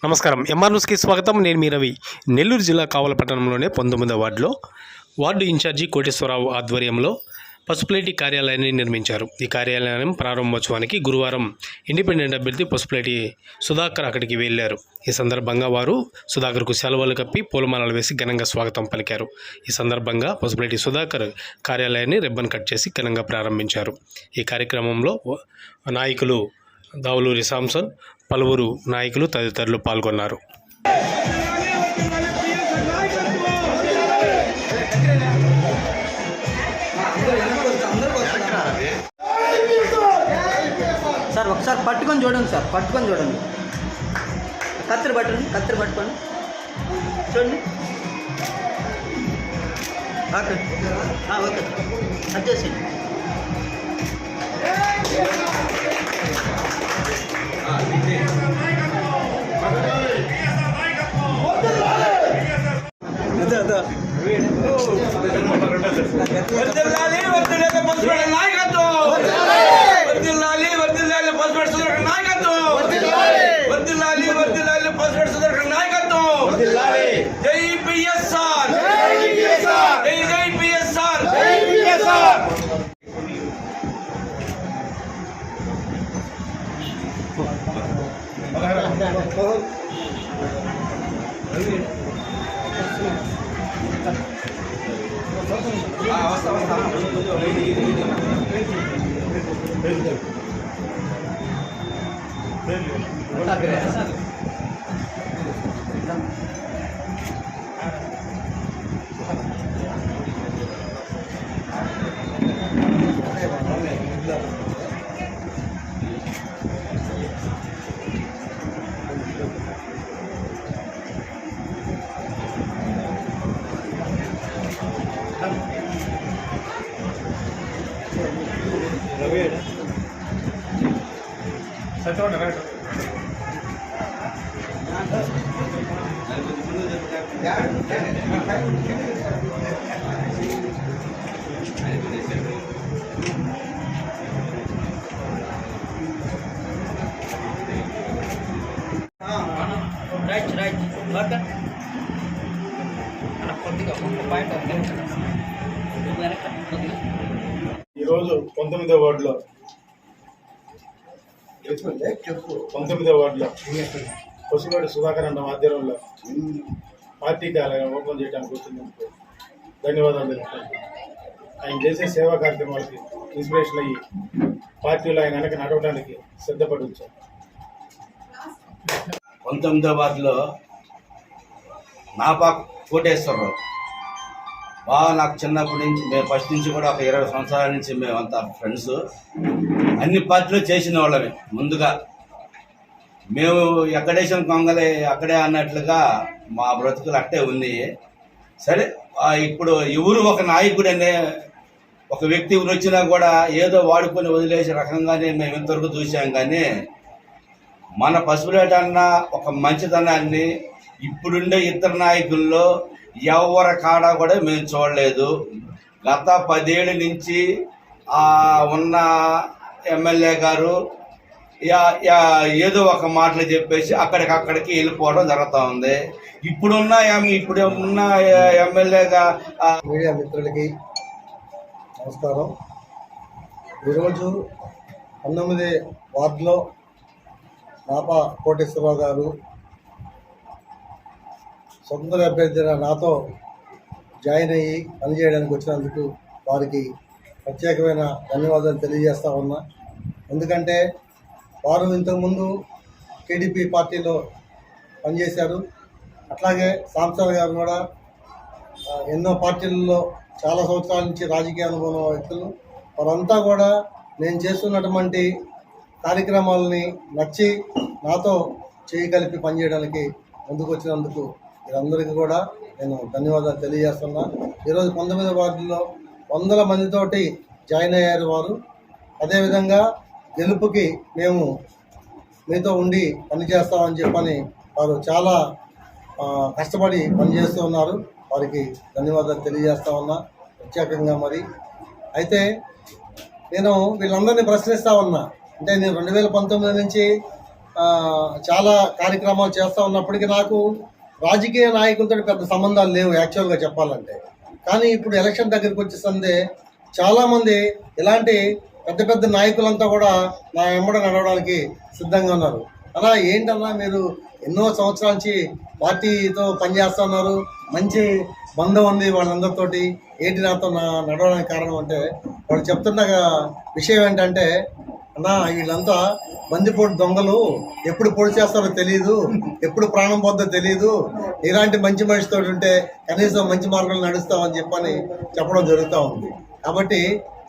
నమస్కారం. ఎంఆర్ న్యూస్కి స్వాగతం. నేను మీ రవి. నెల్లూరు జిల్లా కావల పట్టణంలోనే 19వ వార్డులో వార్డు ఇన్ఛార్జి కోటేశ్వరరావు ఆధ్వర్యంలో పసుపులేటి కార్యాలయాన్ని నిర్మించారు. ఈ కార్యాలయం ప్రారంభోత్సవానికి గురువారం ఇండిపెండెంట్ అభ్యర్థి పసుపులేటి సుధాకర్ అక్కడికి వెళ్లారు. ఈ సందర్భంగా వారు సుధాకర్కు సెలవులు కప్పి పూలమాలలు వేసి ఘనంగా స్వాగతం పలికారు. ఈ సందర్భంగా పసుపులేటి సుధాకర్ కార్యాలయాన్ని రిబ్బన్ కట్ చేసి ఘనంగా ప్రారంభించారు. ఈ కార్యక్రమంలో నాయకులు దావులూరి సాంసన్, పలువురు నాయకులు తదితరులు పాల్గొన్నారు. సార్ ఒకసారి పట్టుకొని చూడండి సార్, పట్టుకొని చూడండి. కత్తిరి పట్టుకోండి చూడండి. ఓకే ఓకే వచ్చేసేయండి. ఈరోజు 19వ వార్డులో పసుపులేటి సుధాకర్ అన్న ఆధ్వర్యంలో పార్టీ కార్యాలయం ఓపెన్ చేయడానికి వచ్చినందుకు ధన్యవాదాలు తెలుపుతున్నాను. ఆయన చేసే సేవా కార్యక్రమాలకి ఇన్స్పిరేషన్ అయ్యి పార్టీలో ఆయన వెనక నడవడానికి సిద్ధపడి వచ్చారు. 19వ వార్డులో నాపా కోటేశ్వరరావు బాగా నాకు చిన్నప్పటి నుంచి మేము ఫస్ట్ నుంచి కూడా ఒక 20 సంవత్సరాల నుంచి మేమంతా ఫ్రెండ్స్. అన్ని పార్టీలు చేసిన వాళ్ళమే. ముందుగా మేము ఎక్కడేసిన కొంగలే అక్కడే అన్నట్లుగా మా బ్రతుకులు అట్టే ఉంది. సరే ఇప్పుడు ఎవరు ఒక నాయకుడు అనే ఒక వ్యక్తి వచ్చినా కూడా ఏదో వాడుకొని వదిలేసే రకంగానే మేము ఇంతవరకు చూసాం. కానీ మన పసుపులేటి అన్న ఒక మంచితనాన్ని ఇప్పుడుండే ఇతర నాయకుల్లో ఎవరి కాడ కూడా మేము చూడలేదు. గత 10 ఏళ్ళ నుంచి ఉన్న ఎమ్మెల్యే గారు ఏదో ఒక మాటలు చెప్పేసి అక్కడికి వెళ్ళిపోవడం జరుగుతూ ఉంది. ఇప్పుడున్న ఎమ్మెల్యేగా మీడియా మిత్రులకి నమస్కారం. ఈరోజు 19వ వార్డులో నాపా కోటేశ్వరరావు గారు స్వతంత్ర అభ్యర్థిగా నాతో జాయిన్ అయ్యి పనిచేయడానికి వచ్చినందుకు వారికి ప్రత్యేకమైన ధన్యవాదాలు తెలియజేస్తా ఉన్నా. ఎందుకంటే వారు ఇంతకుముందు టీడీపీ పార్టీలో పనిచేశారు. అట్లాగే సాంసర్ గారు కూడా ఎన్నో పార్టీలలో చాలా సంవత్సరాల నుంచి రాజకీయ అనుభవం వ్యక్తులు. వారంతా కూడా నేను చేస్తున్నటువంటి కార్యక్రమాలని నచ్చి నాతో చేయి కలిపి పనిచేయడానికి ముందుకు వచ్చినందుకు వీరందరికీ కూడా నేను ధన్యవాదాలు తెలియజేస్తున్నా. ఈరోజు 19వ వార్డులో 100 మందితోటి జాయిన్ అయ్యారు వారు. అదేవిధంగా గెలుపుకి మేము మీతో ఉండి పనిచేస్తామని చెప్పని వారు చాలా కష్టపడి పనిచేస్తూ ఉన్నారు. వారికి ధన్యవాదాలు తెలియజేస్తా ఉన్నా ప్రత్యేకంగా. మరి అయితే నేను వీళ్ళందరినీ ప్రశ్నిస్తూ ఉన్నా. అంటే నేను 2019 నుంచి చాలా కార్యక్రమాలు చేస్తూ ఉన్నప్పటికీ నాకు రాజకీయ నాయకులతో పెద్ద సంబంధాలు లేవు యాక్చువల్గా చెప్పాలంటే. కానీ ఇప్పుడు ఎలక్షన్ దగ్గరికి వచ్చేసిందే చాలామంది ఇలాంటి పెద్ద పెద్ద నాయకులంతా కూడా నా వెంబడ నడవడానికి సిద్ధంగా ఉన్నారు. అలా ఏంటన్నా మీరు ఎన్నో సంవత్సరాల నుంచి పార్టీతో పనిచేస్తూ ఉన్నారు, మంచి బంధం ఉంది వాళ్ళందరితోటి, ఏంటి నాతో నడవడానికి కారణం అంటే వాళ్ళు చెప్తున్న విషయం ఏంటంటే, అన్నా వీళ్ళంతా బందిపోటు దొంగలు, ఎప్పుడు పొడి చేస్తారో తెలియదు, ఎప్పుడు ప్రాణం పోద్దో తెలియదు, ఇలాంటి మంచి మనిషితో ఉంటే కనీసం మంచి మార్గంలో నడుస్తామని చెప్పడం జరుగుతూ ఉంది. కాబట్టి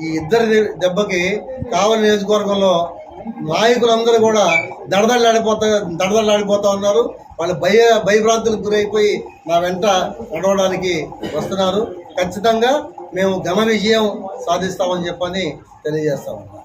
ఈ ఇద్దరి దెబ్బకి కావలి నియోజకవర్గంలో నాయకులందరూ కూడా దడదడలాడిపోతా ఉన్నారు. వాళ్ళు భయభ్రాంతులకు గురైపోయి నా వెంట నడవడానికి వస్తున్నారు. ఖచ్చితంగా మేము ఘన విజయం సాధిస్తామని తెలియజేస్తా ఉన్నాం.